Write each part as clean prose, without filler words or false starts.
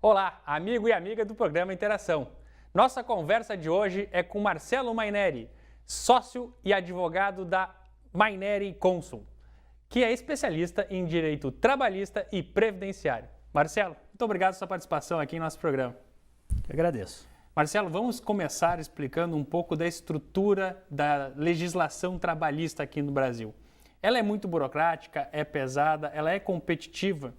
Olá, amigo e amiga do programa Interação. Nossa conversa de hoje é com Marcelo Maineri, sócio e advogado da Maineri Consul, que é especialista em direito trabalhista e previdenciário. Marcelo, muito obrigado pela sua participação aqui em nosso programa. Eu agradeço. Marcelo, vamos começar explicando um pouco da estrutura da legislação trabalhista aqui no Brasil. Ela é muito burocrática, é pesada, ela é competitiva.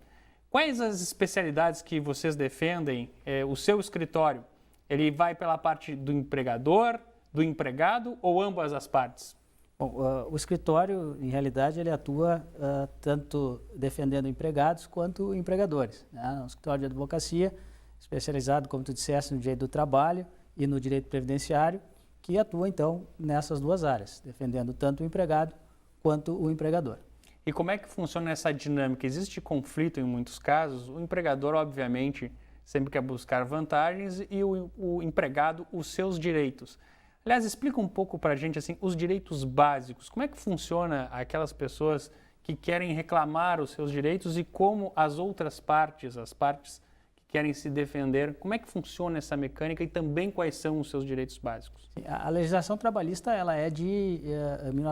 Quais as especialidades que vocês defendem? O seu escritório, ele vai pela parte do empregador, do empregado ou ambas as partes? Bom, o escritório, em realidade, ele atua tanto defendendo empregados quanto empregadores, né? É um escritório de advocacia especializado, como tu disseste, no direito do trabalho e no direito previdenciário, que atua, então, nessas duas áreas, defendendo tanto o empregado quanto o empregador. E como é que funciona essa dinâmica? Existe conflito em muitos casos? O empregador, obviamente, sempre quer buscar vantagens e o empregado os seus direitos. Aliás, explica um pouco para a gente assim, os direitos básicos. Como é que funciona aquelas pessoas que querem reclamar os seus direitos e como as outras partes, as partes que querem se defender, como é que funciona essa mecânica e também quais são os seus direitos básicos? A legislação trabalhista ela é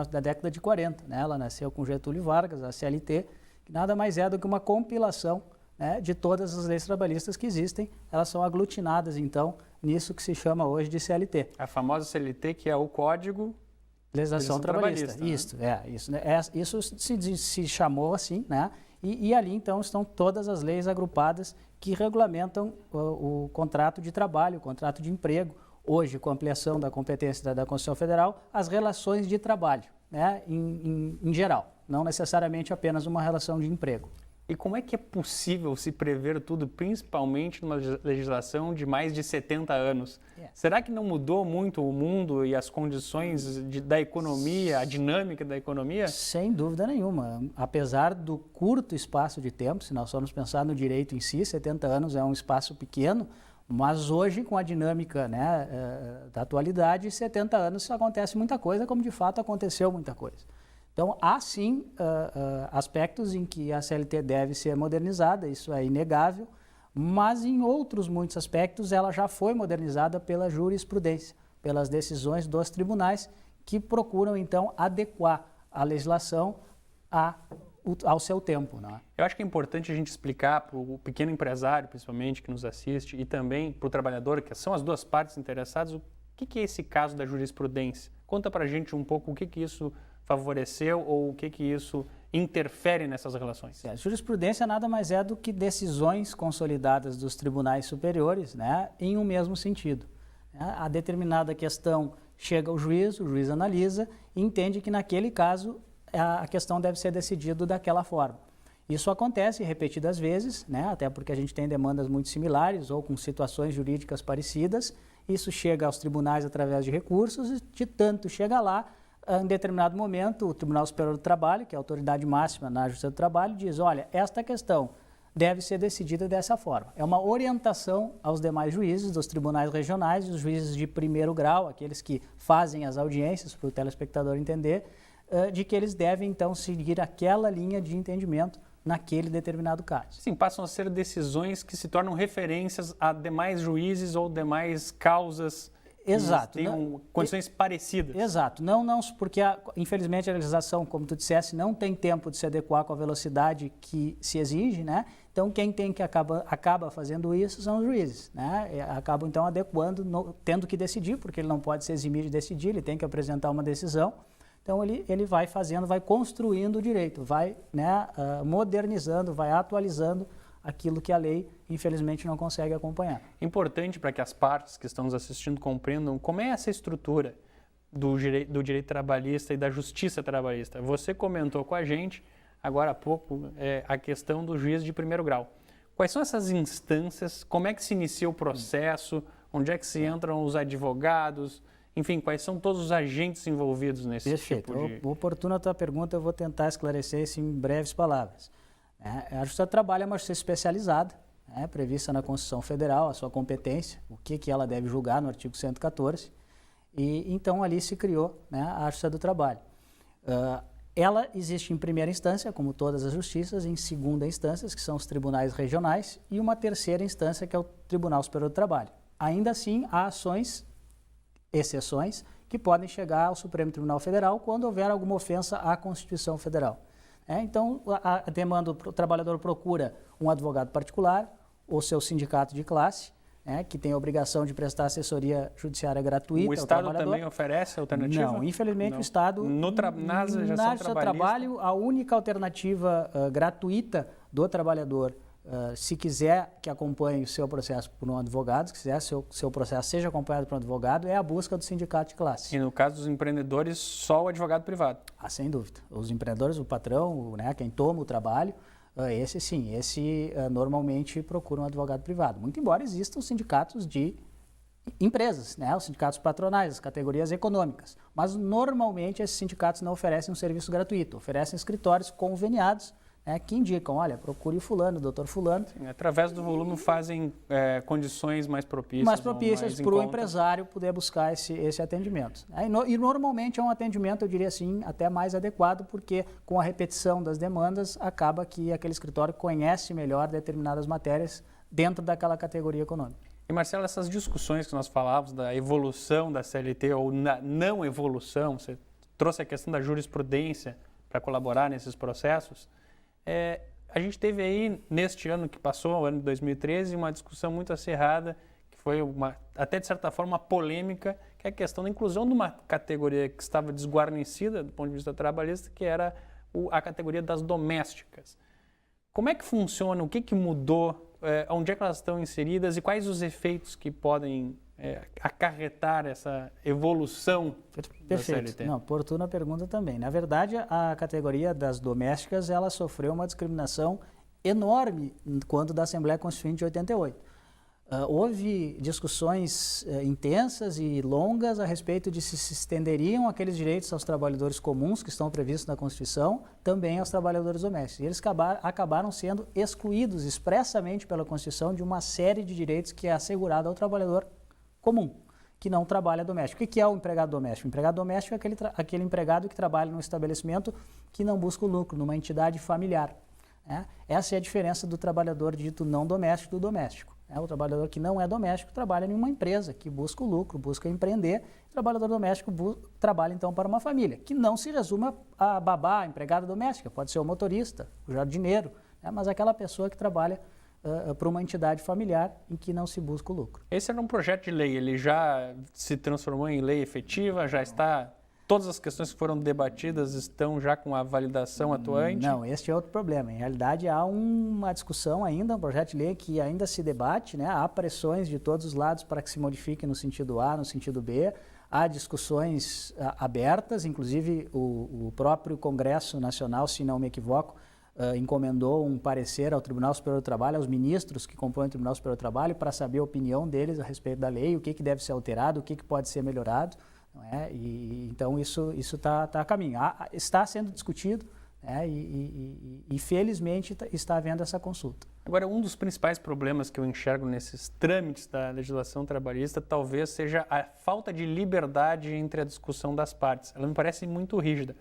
da década de 40, né? Ela nasceu com Getúlio Vargas, a CLT, que nada mais é do que uma compilação, né, de todas as leis trabalhistas que existem. Elas são aglutinadas, então, nisso que se chama hoje de CLT. A famosa CLT, que é o Código Legislação Trabalhista. Né? Isso se chamou assim, né? E ali, então, estão todas as leis agrupadas que regulamentam o contrato de trabalho, o contrato de emprego. Hoje, com a ampliação da competência da Constituição Federal, as relações de trabalho, né, em geral, não necessariamente apenas uma relação de emprego. E como é que é possível se prever tudo, principalmente numa legislação de mais de 70 anos? Será que não mudou muito o mundo e as condições da economia, a dinâmica da economia? Sem dúvida nenhuma. Apesar do curto espaço de tempo, se nós formos pensar no direito em si, 70 anos é um espaço pequeno, mas hoje, com a dinâmica, né, da atualidade, 70 anos acontece muita coisa, como de fato aconteceu muita coisa. Então, há sim aspectos em que a CLT deve ser modernizada, isso é inegável, mas em outros muitos aspectos ela já foi modernizada pela jurisprudência, pelas decisões dos tribunais que procuram então adequar a legislação ao seu tempo, né? Eu acho que é importante a gente explicar para o pequeno empresário, principalmente, que nos assiste, e também para o trabalhador, que são as duas partes interessadas, o que é esse caso da jurisprudência? Conta para a gente um pouco o que isso favoreceu ou o que isso interfere nessas relações. A jurisprudência nada mais é do que decisões consolidadas dos tribunais superiores, né, em um mesmo sentido. A determinada questão chega ao juiz, o juiz analisa e entende que naquele caso a questão deve ser decidida daquela forma. Isso acontece repetidas vezes, né, até porque a gente tem demandas muito similares ou com situações jurídicas parecidas. Isso chega aos tribunais através de recursos e de tanto chega lá, em determinado momento, o Tribunal Superior do Trabalho, que é a autoridade máxima na Justiça do Trabalho, diz, olha, esta questão deve ser decidida dessa forma. É uma orientação aos demais juízes dos tribunais regionais e os juízes de primeiro grau, aqueles que fazem as audiências para o telespectador entender, de que eles devem, então, seguir aquela linha de entendimento naquele determinado caso. Sim, passam a ser decisões que se tornam referências a demais juízes ou demais causas. Exato. Tem condições parecidas. Exato. Não, porque infelizmente a legislação, como tu disseste, não tem tempo de se adequar com a velocidade que se exige, né? Então quem tem que acaba fazendo isso são os juízes, né? Acabam então adequando, tendo que decidir, porque ele não pode se eximir de decidir, ele tem que apresentar uma decisão. Então ele vai fazendo, vai construindo o direito, vai, né, modernizando, vai atualizando aquilo que a lei, infelizmente, não consegue acompanhar. Importante para que as partes que estão nos assistindo compreendam como é essa estrutura do direito trabalhista e da justiça trabalhista. Você comentou com a gente, agora há pouco, a questão do juiz de primeiro grau. Quais são essas instâncias? Como é que se inicia o processo? Onde é que se entram os advogados? Enfim, quais são todos os agentes envolvidos nesse Perfeito. tipo de... Oportuna a tua pergunta, eu vou tentar esclarecer isso em breves palavras. A Justiça do Trabalho é uma justiça especializada, prevista na Constituição Federal, a sua competência, o que ela deve julgar no artigo 114, e então ali se criou, né, a Justiça do Trabalho. Ela existe em primeira instância, como todas as justiças, em segunda instância, que são os tribunais regionais, e uma terceira instância, que é o Tribunal Superior do Trabalho. Ainda assim, há exceções, que podem chegar ao Supremo Tribunal Federal quando houver alguma ofensa à Constituição Federal. Então, a demanda, o trabalhador procura um advogado particular, ou seu sindicato de classe, que tem a obrigação de prestar assessoria judiciária gratuita. O Estado também oferece alternativa? Não, infelizmente não. O Estado... Na Justiça do Trabalho, a única alternativa gratuita do trabalhador, se quiser que acompanhe o seu processo por um advogado, se quiser seu processo seja acompanhado por um advogado, é a busca do sindicato de classe. E no caso dos empreendedores, só o advogado privado? Sem dúvida. Os empreendedores, o patrão, quem toma o trabalho, esse normalmente procura um advogado privado. Muito embora existam os sindicatos de empresas, os sindicatos patronais, as categorias econômicas. Mas normalmente esses sindicatos não oferecem um serviço gratuito, oferecem escritórios conveniados, que indicam, olha, procure o fulano, o doutor fulano. Sim, através do volume fazem condições mais propícias. Mais propícias para o empresário poder buscar esse atendimento. E normalmente é um atendimento, eu diria assim, até mais adequado, porque com a repetição das demandas, acaba que aquele escritório conhece melhor determinadas matérias dentro daquela categoria econômica. E Marcelo, essas discussões que nós falávamos da evolução da CLT ou na não evolução, você trouxe a questão da jurisprudência para colaborar nesses processos. A gente teve aí, neste ano que passou, o ano de 2013, uma discussão muito acirrada, que foi até de certa forma uma polêmica, que é a questão da inclusão de uma categoria que estava desguarnecida do ponto de vista trabalhista, que era a categoria das domésticas. Como é que funciona? O que mudou? Onde é que elas estão inseridas e quais os efeitos que podem acarretar essa evolução da CLT? Não, oportuna pergunta também. Na verdade, a categoria das domésticas, ela sofreu uma discriminação enorme quando da Assembleia Constituinte de 88. Houve discussões intensas e longas a respeito de se estenderiam aqueles direitos aos trabalhadores comuns que estão previstos na Constituição, também aos trabalhadores domésticos. E eles acabaram sendo excluídos expressamente pela Constituição de uma série de direitos que é assegurado ao trabalhador comum, que não trabalha doméstico. O que é o empregado doméstico? O empregado doméstico é aquele empregado que trabalha num estabelecimento que não busca o lucro, numa entidade familiar. Essa é a diferença do trabalhador dito não doméstico do doméstico. O trabalhador que não é doméstico trabalha em uma empresa que busca o lucro, busca empreender. O trabalhador doméstico trabalha então para uma família, que não se resume a babá, a empregada doméstica, pode ser o motorista, o jardineiro, mas aquela pessoa que trabalha para uma entidade familiar em que não se busca o lucro. Esse era um projeto de lei, ele já se transformou em lei efetiva, já está... Todas as questões que foram debatidas estão já com a validação atuante? Não, este é outro problema. Em realidade, há uma discussão ainda, um projeto de lei que ainda se debate, há pressões de todos os lados para que se modifique no sentido A, no sentido B. Há discussões abertas, inclusive o próprio Congresso Nacional, se não me equivoco, encomendou um parecer ao Tribunal Superior do Trabalho, aos ministros que compõem o Tribunal Superior do Trabalho, para saber a opinião deles a respeito da lei, o que deve ser alterado, o que pode ser melhorado. Então isso está a caminho. Está sendo discutido e felizmente está havendo essa consulta. Agora, um dos principais problemas que eu enxergo nesses trâmites da legislação trabalhista talvez seja a falta de liberdade entre a discussão das partes. Ela me parece muito rígida.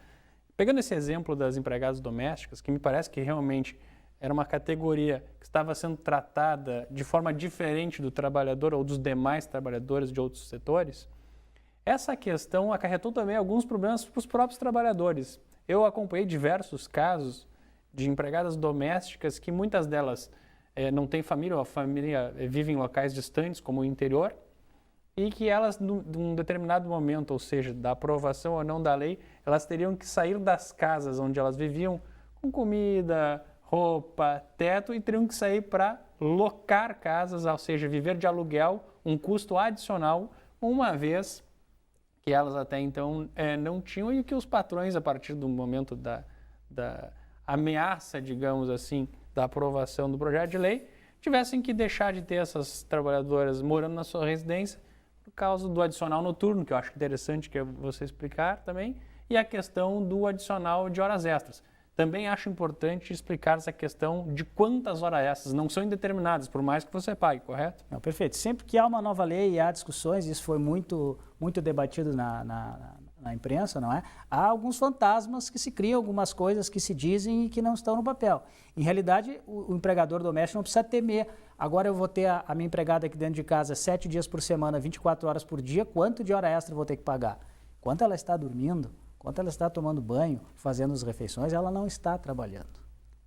Pegando esse exemplo das empregadas domésticas, que me parece que realmente era uma categoria que estava sendo tratada de forma diferente do trabalhador ou dos demais trabalhadores de outros setores, essa questão acarretou também alguns problemas para os próprios trabalhadores. Eu acompanhei diversos casos de empregadas domésticas que muitas delas não têm família ou a família vive em locais distantes, como o interior, e que elas, num determinado momento, ou seja, da aprovação ou não da lei, elas teriam que sair das casas onde elas viviam com comida, roupa, teto, e teriam que sair para locar casas, ou seja, viver de aluguel, um custo adicional, uma vez que elas até então não tinham, e que os patrões, a partir do momento da ameaça, digamos assim, da aprovação do projeto de lei, tivessem que deixar de ter essas trabalhadoras morando na sua residência por causa do adicional noturno, que eu acho interessante que você explicar também, e a questão do adicional de horas extras. também acho importante explicar essa questão de quantas horas extras não são indeterminadas, por mais que você pague, correto? Não, perfeito. Sempre que há uma nova lei e há discussões, isso foi muito debatido na imprensa, não é? Há alguns fantasmas que se criam, algumas coisas que se dizem e que não estão no papel. Em realidade, o empregador doméstico não precisa temer. Agora eu vou ter a minha empregada aqui dentro de casa 7 dias por semana, 24 horas por dia, quanto de hora extra eu vou ter que pagar? Quanto ela está dormindo, quanto ela está tomando banho, fazendo as refeições, ela não está trabalhando.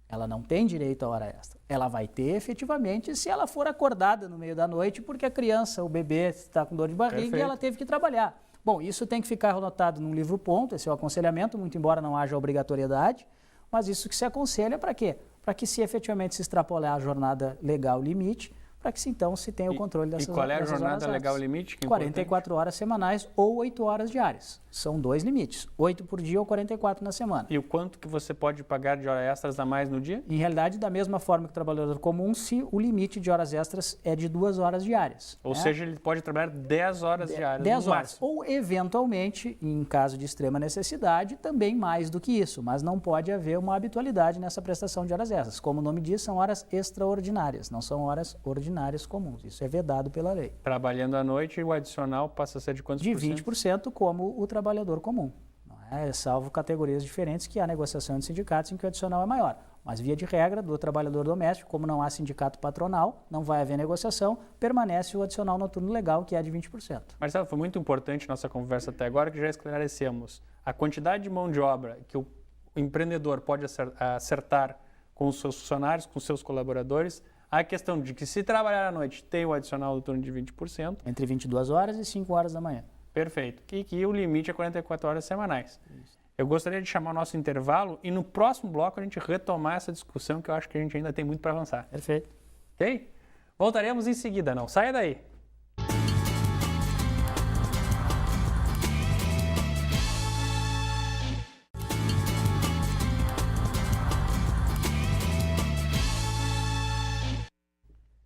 Ela não tem direito à hora extra. Ela vai ter efetivamente se ela for acordada no meio da noite porque a criança, o bebê, está com dor de barriga. Perfeito. E ela teve que trabalhar. Bom, isso tem que ficar anotado num livro-ponto, esse é o aconselhamento, muito embora não haja obrigatoriedade, mas isso que se aconselha para quê? Para que se efetivamente se extrapolar a jornada legal limite, para que então se tenha o controle dessas horas. E qual é a jornada legal limite? 44 horas semanais ou 8 horas diárias. São 2 limites, 8 por dia ou 44 na semana. E o quanto que você pode pagar de horas extras a mais no dia? Em realidade, da mesma forma que o trabalhador comum, se o limite de horas extras é de 2 horas diárias. Ou seja, ele pode trabalhar 10 horas diárias 10 no horas. máximo. Ou, eventualmente, em caso de extrema necessidade, também mais do que isso. Mas não pode haver uma habitualidade nessa prestação de horas extras. Como o nome diz, são horas extraordinárias, não são horas ordinárias comuns. Isso é vedado pela lei. Trabalhando à noite, o adicional passa a ser de quantos por cento? De 20%, como o trabalhador comum. Não é? Salvo categorias diferentes que há negociação de sindicatos em que o adicional é maior. Mas, via de regra, do trabalhador doméstico, como não há sindicato patronal, não vai haver negociação, permanece o adicional noturno legal, que é de 20%. Marcelo, foi muito importante nossa conversa até agora, que já esclarecemos a quantidade de mão de obra que o empreendedor pode acertar com os seus funcionários, com os seus colaboradores, a questão de que se trabalhar à noite tem o adicional noturno de 20%. Entre 22 horas e 5 horas da manhã. Perfeito. E que o limite é 44 horas semanais. Isso. Eu gostaria de chamar o nosso intervalo e no próximo bloco a gente retomar essa discussão que eu acho que a gente ainda tem muito para avançar. Perfeito. Ok? Voltaremos em seguida, não saia daí.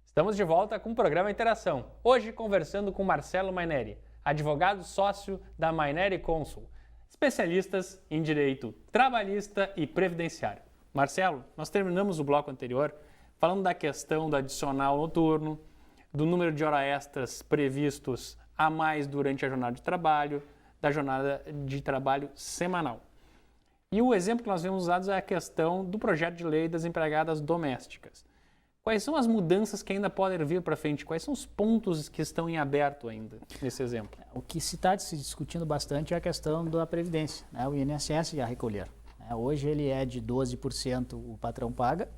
Estamos de volta com o programa Interação. Hoje conversando com Marcelo Maineri, advogado sócio da Maineri Consul, especialistas em direito trabalhista e previdenciário. Marcelo, nós terminamos o bloco anterior falando da questão do adicional noturno, do número de horas extras previstos a mais durante a jornada de trabalho, da jornada de trabalho semanal. E o exemplo que nós vemos usados é a questão do projeto de lei das empregadas domésticas. Quais são as mudanças que ainda podem vir para frente? Quais são os pontos que estão em aberto ainda nesse exemplo? O que se está se discutindo bastante é a questão da Previdência, né? O INSS e a recolher. Hoje ele é de 12% o patrão paga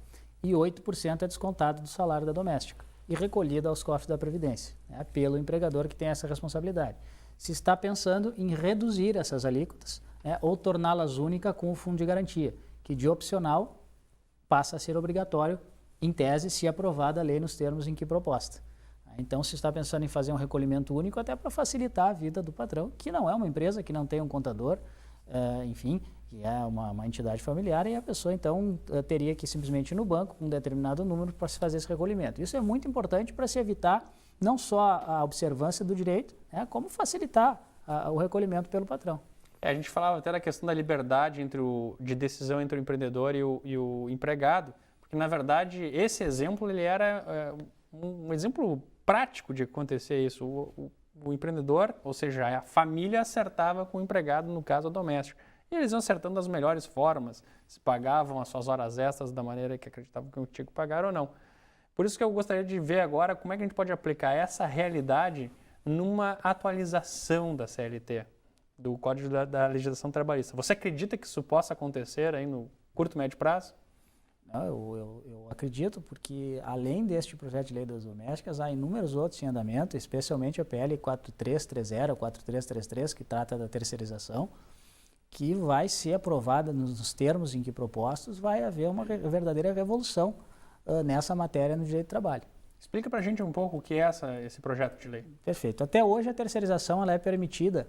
e 8% é descontado do salário da doméstica e recolhido aos cofres da Previdência, né? Pelo empregador que tem essa responsabilidade. Se está pensando em reduzir essas alíquotas, né? Ou torná-las únicas com o fundo de garantia, que de opcional passa a ser obrigatório em tese, se aprovada a lei nos termos em que proposta. Então, se está pensando em fazer um recolhimento único, até para facilitar a vida do patrão, que não é uma empresa, que não tem um contador, enfim, que é uma entidade familiar, e a pessoa, então, teria que simplesmente ir no banco com um determinado número para se fazer esse recolhimento. Isso é muito importante para se evitar não só a observância do direito, né, como facilitar o recolhimento pelo patrão. A gente falava até da questão da liberdade de decisão entre o empreendedor e o empregado, porque, na verdade, esse exemplo ele era um exemplo prático de acontecer isso. O empreendedor, ou seja, a família acertava com o empregado, no caso doméstico. E eles iam acertando das melhores formas, se pagavam as suas horas extras da maneira que acreditavam que tinha que pagar ou não. Por isso que eu gostaria de ver agora como é que a gente pode aplicar essa realidade numa atualização da CLT, do Código da Legislação Trabalhista. Você acredita que isso possa acontecer aí no curto e médio prazo? Eu acredito, porque além deste projeto de lei das domésticas, há inúmeros outros em andamento, especialmente a PL 4330, 4333, que trata da terceirização, que vai ser aprovada nos termos em que propostos, vai haver uma verdadeira revolução nessa matéria no direito do trabalho. Explica para a gente um pouco o que é esse projeto de lei. Perfeito. Até hoje a terceirização ela é permitida,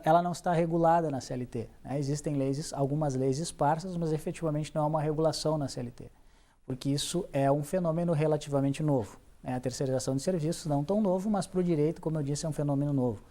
ela não está regulada na CLT, né? Existem leis, algumas leis esparsas, mas efetivamente não há uma regulação na CLT, porque isso é um fenômeno relativamente novo, né? A terceirização de serviços não tão novo, mas para o direito, como eu disse, é um fenômeno novo.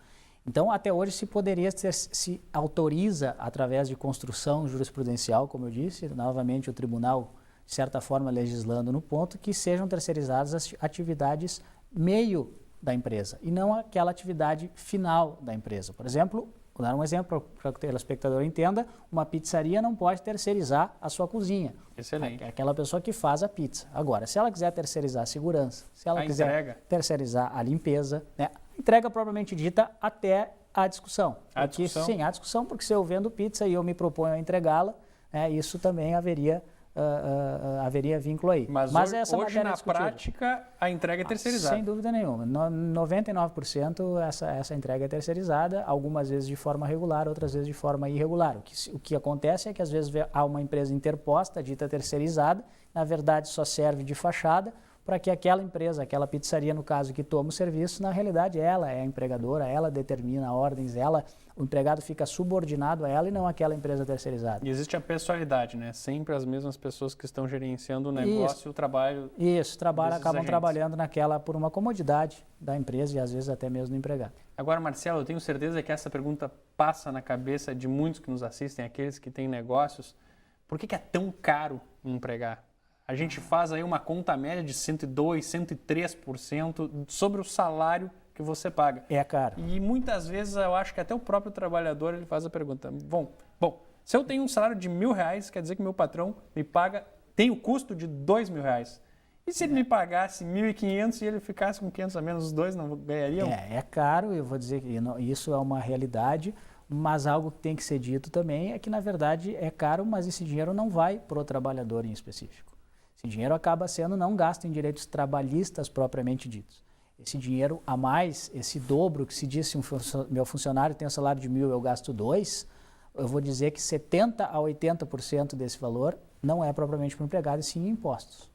Então, até hoje se autoriza, através de construção jurisprudencial, como eu disse, novamente o tribunal, de certa forma, legislando no ponto, que sejam terceirizadas as atividades meio da empresa e não aquela atividade final da empresa. Por exemplo, vou dar um exemplo para que o telespectador entenda, uma pizzaria não pode terceirizar a sua cozinha. Excelente. É aquela pessoa que faz a pizza. Agora, se ela quiser terceirizar a segurança, se ela quiser entrega. terceirizar a limpeza, né? Entrega propriamente dita até a discussão. A discussão? Sim, a discussão, porque se eu vendo pizza e eu me proponho a entregá-la, né, isso também haveria vínculo aí. Mas essa hoje na discutida. prática, a entrega é terceirizada. Sem dúvida nenhuma. 99% essa entrega é terceirizada, algumas vezes de forma regular, outras vezes de forma irregular. O que acontece é que às vezes há uma empresa interposta, dita terceirizada, na verdade só serve de fachada, para que aquela empresa, aquela pizzaria, no caso, que toma o serviço, na realidade ela é a empregadora, ela determina ordens, o empregado fica subordinado a ela e não àquela empresa terceirizada. E existe a pessoalidade, né? Sempre as mesmas pessoas que estão gerenciando o negócio e o trabalho. Isso, acabam agentes. trabalhando naquela por uma comodidade da empresa e às vezes até mesmo do empregado. Agora, Marcelo, eu tenho certeza que essa pergunta passa na cabeça de muitos que nos assistem, aqueles que têm negócios. Por que é tão caro empregar? A gente faz aí uma conta média de 102%, 103% sobre o salário que você paga. É caro. E muitas vezes eu acho que até o próprio trabalhador ele faz a pergunta, bom, se eu tenho um salário de R$1.000, quer dizer que meu patrão me paga, tem o custo de R$2.000. E se ele me pagasse 1.500 e ele ficasse com 500 a menos, os dois não ganhariam? É caro, eu vou dizer que isso é uma realidade, mas algo que tem que ser dito também é que, na verdade, é caro, mas esse dinheiro não vai para o trabalhador em específico. Esse dinheiro acaba sendo não gasto em direitos trabalhistas propriamente ditos. Esse dinheiro a mais, esse dobro que se diz, se meu funcionário tem um salário de 1.000, eu gasto 2, eu vou dizer que 70% a 80% desse valor não é propriamente para o empregado, e sim em impostos.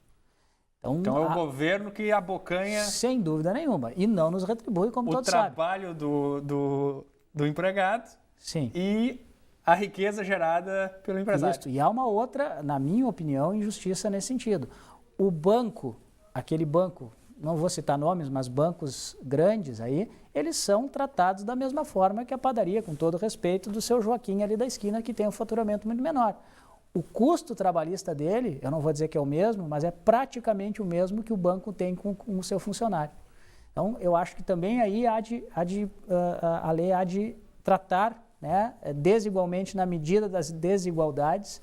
Então é o governo que abocanha... Sem dúvida nenhuma. E não nos retribui, como todos sabem. O trabalho do empregado. Sim. E a riqueza gerada pelo empresário. Isso. E há uma outra, na minha opinião, injustiça nesse sentido. O banco, aquele banco, não vou citar nomes, mas bancos grandes aí, eles são tratados da mesma forma que a padaria, com todo respeito, do seu Joaquim ali da esquina, que tem um faturamento muito menor. O custo trabalhista dele, eu não vou dizer que é o mesmo, mas é praticamente o mesmo que o banco tem com o seu funcionário. Então, eu acho que também aí a lei há de tratar, né, desigualmente, na medida das desigualdades,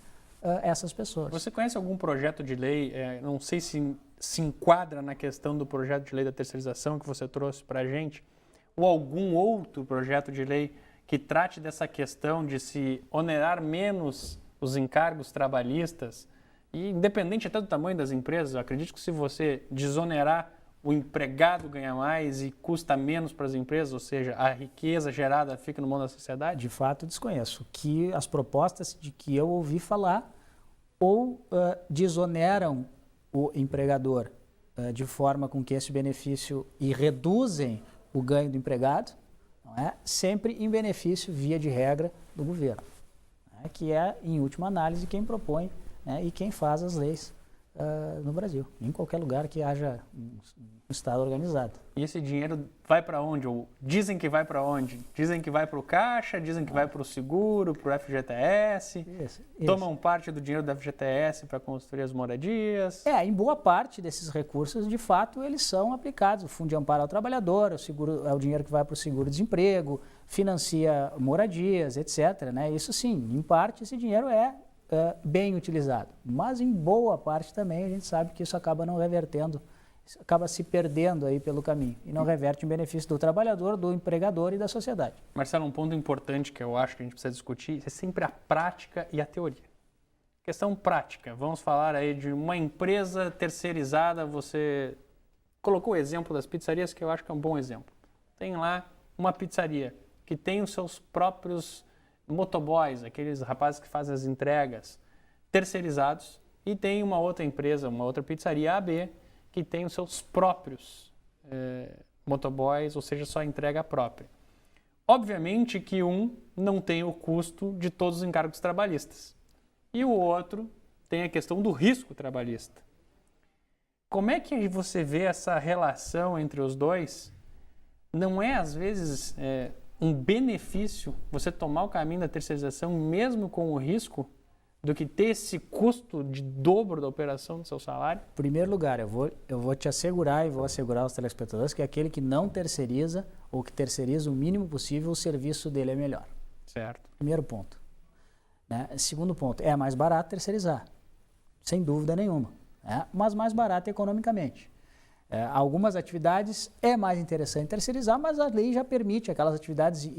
essas pessoas. Você conhece algum projeto de lei, não sei se enquadra na questão do projeto de lei da terceirização que você trouxe para a gente, ou algum outro projeto de lei que trate dessa questão de se onerar menos os encargos trabalhistas, e independente até do tamanho das empresas, eu acredito que se você desonerar, o empregado ganha mais e custa menos para as empresas, ou seja, a riqueza gerada fica no mundo da sociedade? De fato, desconheço. Que as propostas de que eu ouvi falar ou desoneram o empregador de forma com que esse benefício e reduzem o ganho do empregado, não é? Sempre em benefício, via de regra, do governo, né? Que é, em última análise, quem propõe, né, e quem faz as leis no Brasil, em qualquer lugar que haja um Estado organizado. E esse dinheiro vai para onde? Ou dizem que vai para onde? Dizem que vai para o Caixa, dizem que vai para o seguro, para o FGTS, tomam parte do dinheiro do FGTS para construir as moradias. Em boa parte desses recursos, de fato, eles são aplicados. O Fundo de Amparo ao Trabalhador, o seguro, é o dinheiro que vai para o seguro-desemprego, financia moradias, etc., né? Isso sim, em parte esse dinheiro é bem utilizado, mas em boa parte também a gente sabe que isso acaba não revertendo, acaba se perdendo aí pelo caminho e não reverte em benefício do trabalhador, do empregador e da sociedade. Marcelo, um ponto importante que eu acho que a gente precisa discutir é sempre a prática e a teoria. Questão prática, vamos falar aí de uma empresa terceirizada, você colocou o exemplo das pizzarias, que eu acho que é um bom exemplo. Tem lá uma pizzaria que tem os seus próprios motoboys, aqueles rapazes que fazem as entregas, terceirizados, e tem uma outra empresa, uma outra pizzaria AB, que tem os seus próprios motoboys, ou seja, só entrega própria. Obviamente que um não tem o custo de todos os encargos trabalhistas, e o outro tem a questão do risco trabalhista. Como é que você vê essa relação entre os dois? Não é, às vezes, um benefício você tomar o caminho da terceirização, mesmo com o risco do que ter esse custo de dobro da operação do seu salário? Em primeiro lugar, eu vou te assegurar e vou assegurar aos telespectadores que aquele que não terceiriza ou que terceiriza o mínimo possível, o serviço dele é melhor. Certo. Primeiro ponto. Né? Segundo ponto, é mais barato terceirizar, sem dúvida nenhuma, né? Mas mais barato economicamente. Algumas atividades é mais interessante terceirizar, mas a lei já permite aquelas atividades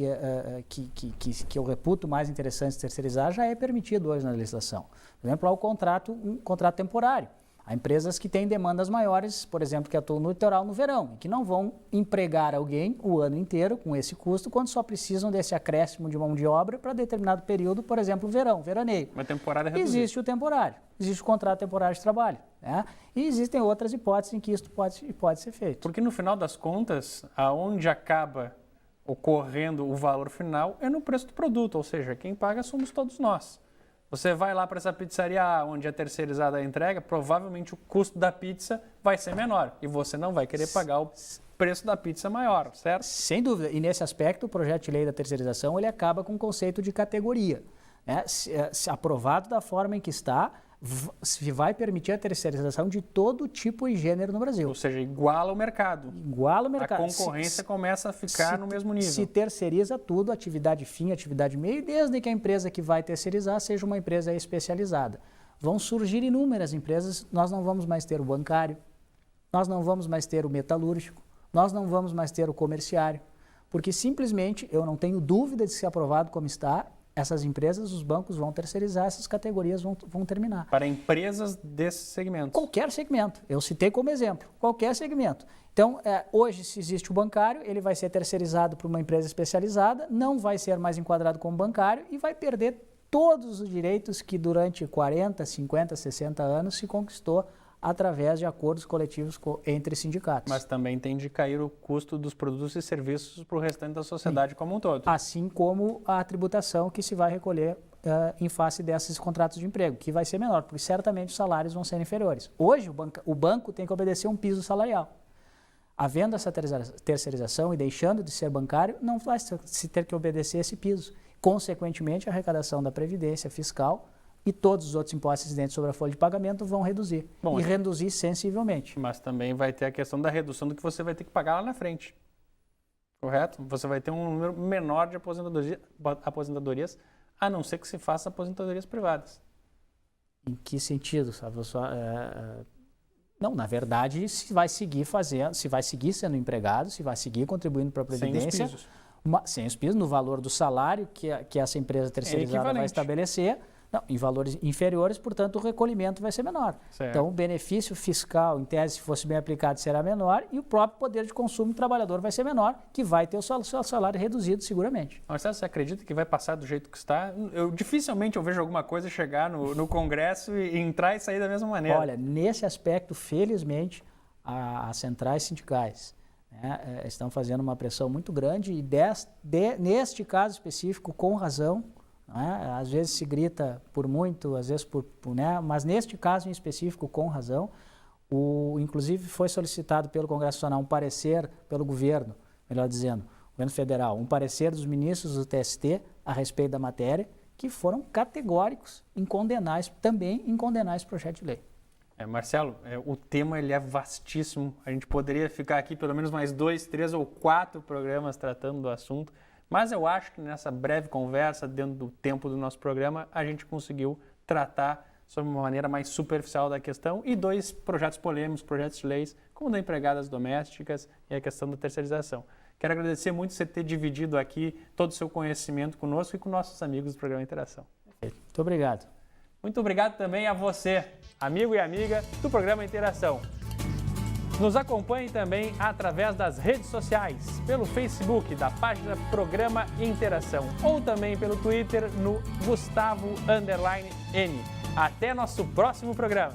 que eu reputo mais interessantes terceirizar, já é permitido hoje na legislação. Por exemplo, há um contrato temporário. Há empresas que têm demandas maiores, por exemplo, que atuam no litoral no verão, e que não vão empregar alguém o ano inteiro com esse custo, quando só precisam desse acréscimo de mão de obra para determinado período, por exemplo, verão, veraneio. Uma temporada reduzida. Existe o temporário, existe o contrato temporário de trabalho, né? E existem outras hipóteses em que isso pode ser feito. Porque no final das contas, aonde acaba ocorrendo o valor final é no preço do produto, ou seja, quem paga somos todos nós. Você vai lá para essa pizzaria A, onde é terceirizada a entrega, provavelmente o custo da pizza vai ser menor e você não vai querer pagar o preço da pizza maior, certo? Sem dúvida. E nesse aspecto, o projeto de lei da terceirização ele acaba com o conceito de categoria, né? Se aprovado da forma em que está, vai permitir a terceirização de todo tipo e gênero no Brasil. Ou seja, iguala o mercado. Iguala o mercado. A concorrência começa a ficar no mesmo nível. Se terceiriza tudo, atividade fim, atividade meio, desde que a empresa que vai terceirizar seja uma empresa especializada. Vão surgir inúmeras empresas, nós não vamos mais ter o bancário, nós não vamos mais ter o metalúrgico, nós não vamos mais ter o comerciário, porque simplesmente, eu não tenho dúvida de se aprovado como está, essas empresas, os bancos vão terceirizar, essas categorias vão terminar. Para empresas desses segmentos? Qualquer segmento. Eu citei como exemplo, qualquer segmento. Então, hoje, se existe o bancário, ele vai ser terceirizado por uma empresa especializada, não vai ser mais enquadrado como bancário e vai perder todos os direitos que durante 40, 50, 60 anos se conquistou através de acordos coletivos entre sindicatos. Mas também tem de cair o custo dos produtos e serviços para o restante da sociedade como um todo. Assim como a tributação que se vai recolher em face desses contratos de emprego, que vai ser menor, porque certamente os salários vão ser inferiores. Hoje, o banco tem que obedecer um piso salarial. Havendo essa terceirização e deixando de ser bancário, não vai se ter que obedecer esse piso. Consequentemente, a arrecadação da Previdência Fiscal e todos os outros impostos incidentes sobre a folha de pagamento vão reduzir. E reduzir sensivelmente. Mas também vai ter a questão da redução do que você vai ter que pagar lá na frente. Correto? Você vai ter um número menor de aposentadorias, a não ser que se faça aposentadorias privadas. Em que sentido? Sabe? Não, na verdade, se vai seguir sendo empregado, se vai seguir contribuindo para a Previdência. Sem os pisos, no valor do salário que essa empresa terceirizada vai estabelecer. Não, em valores inferiores, portanto, o recolhimento vai ser menor. Certo. Então, o benefício fiscal, em tese, se fosse bem aplicado, será menor e o próprio poder de consumo do trabalhador vai ser menor, que vai ter o seu salário reduzido seguramente. Marcelo, você acredita que vai passar do jeito que está? Dificilmente eu vejo alguma coisa chegar no Congresso e entrar e sair da mesma maneira. Olha, nesse aspecto, felizmente, as centrais sindicais estão fazendo uma pressão muito grande e, neste caso específico, com razão. Às vezes se grita por muito, às vezes mas neste caso em específico, com razão. Inclusive foi solicitado pelo Congresso Nacional um parecer pelo governo, melhor dizendo, governo federal, um parecer dos ministros do TST a respeito da matéria, que foram categóricos em condenar esse projeto de lei. Marcelo, o tema ele é vastíssimo, a gente poderia ficar aqui pelo menos mais 2, 3 ou 4 programas tratando do assunto. Mas eu acho que nessa breve conversa, dentro do tempo do nosso programa, a gente conseguiu tratar sobre uma maneira mais superficial da questão e 2 projetos polêmicos, projetos de leis, como o da empregadas domésticas e a questão da terceirização. Quero agradecer muito você ter dividido aqui todo o seu conhecimento conosco e com nossos amigos do programa Interação. Muito obrigado. Muito obrigado também a você, amigo e amiga do programa Interação. Nos acompanhe também através das redes sociais, pelo Facebook da página Programa Interação ou também pelo Twitter no Gustavo_N. Até nosso próximo programa.